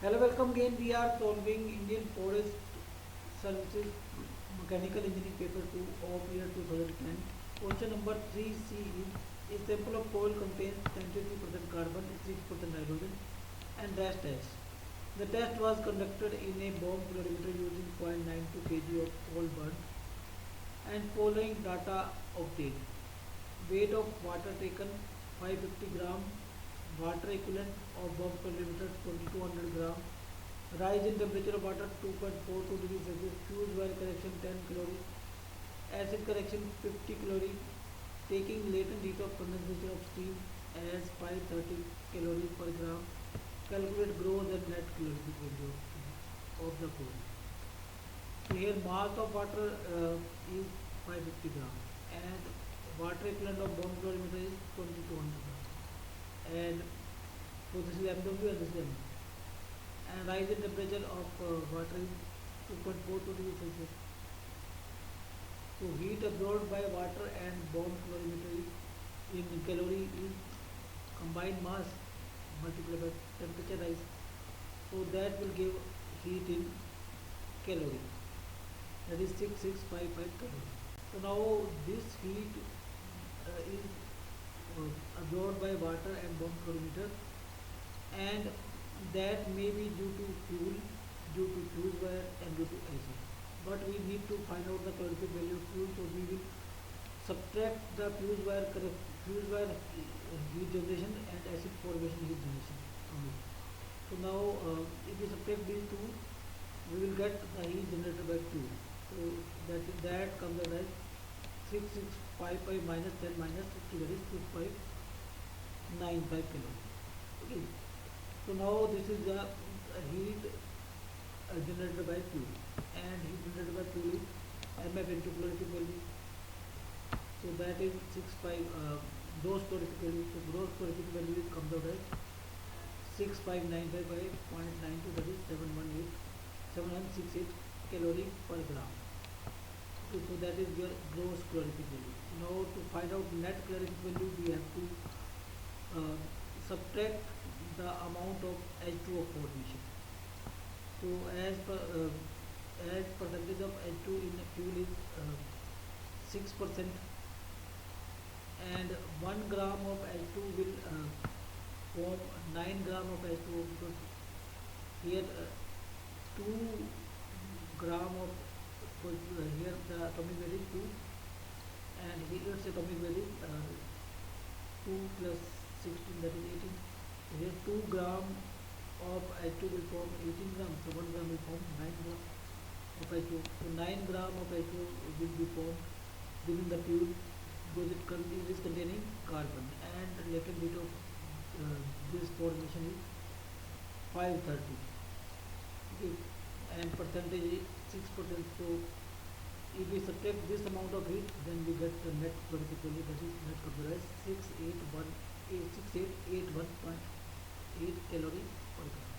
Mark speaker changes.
Speaker 1: Hello, welcome again. We are solving Indian Forest Services Mechanical Engineering Paper 2 of year 2010. Question number 3C is a sample of coal contains 73% carbon, 6% hydrogen and dash test. The test was conducted in a bomb calorimeter using 0.92 kg of coal burnt and following data obtained. Weight of water taken 550 gram, water equivalent of bomb calorimeter 2200 gram, rise in temperature of water 2.42 degrees Celsius, fuse wire correction 10 calorie, acid correction 50 calorie, taking latent heat of condensation of steam as 530 calorie per gram, calculate gross and net calorific value of the coal. So here mass of water is 550 gram and water equivalent of bomb calorimeter is 2200 gram. And so this is MW and this is M. And rise in temperature of water is 2.42 degrees Celsius. So heat absorbed by water and bomb calorimeter in calorie is combined mass multiplied by temperature rise. So that will give heat in calorie. That is 6655 calorie. So now this heat is absorbed by water and bomb calorimeter, and that may be due to fuel, due to fuse wire and due to acid. But we need to find out the calorific value of fuel, so we will subtract the fuse wire heat generation and acid formation heat generation from it. So now if we subtract these two, we will get the heat generated by fuel. So that comes out as 6655 minus 10 minus 50, that is 2595 calorie. Okay. So now this is the heat generated by fuel, and heat generated by fuel is MF into calorific value. So that is 65 gross calorific value. So gross calorific value comes out as 6595 by 0.92, that is 7168 calorie per gram. Okay, so that is your gross calorific value. Now to find out net calorific value, we have to subtract the amount of H2O formation. So as percentage of H2 in fuel is 6%, and 1 gram of H2 will form 9 gram of H2O, because here 2 gram of, here the atomic weight is 2 and here its atomic weight is 2 plus 16, that is 18. Here 2 gram of H2 will form 18 grams, so 1 gram will form 9 gram of H2. So 9 gram of H2 will be formed within the fuel, because it is containing carbon, and latent heat of this formation is 530. Okay. And percentage is 6%. So if we subtract this amount of heat, then we get the net calorific value, that is net calorific as 6881.8 calorie per gram.